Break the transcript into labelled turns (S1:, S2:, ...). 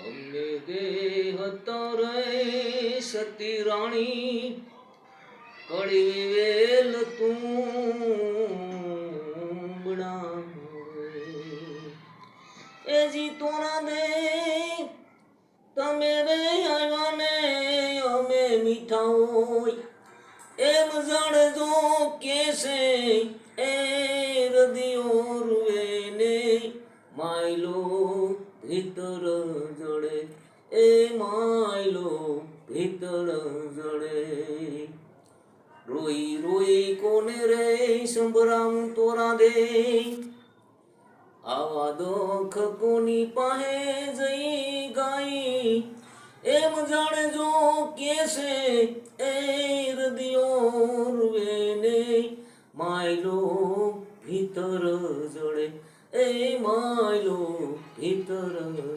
S1: અમને દેહ તરે સતી રાણી કડવી વેલ તું એ જી તોરા દે તમે રે આવ્યા ને અમે મીઠા હોય એમ જાણજો કેસે એ હૃદયો રૂવે ને માયલો ભીતર જડે એ માયલો ભીતર જડે રોઈ રોઈ કોને રે સંભરામ તોરા દે આવા દુઃખ કોની પાસે જઈ ગાઈ એમ જાણજો કેસે એ હૃદયો રૂવે ને માયલો ભીતર જડે એ માયલો ભીતર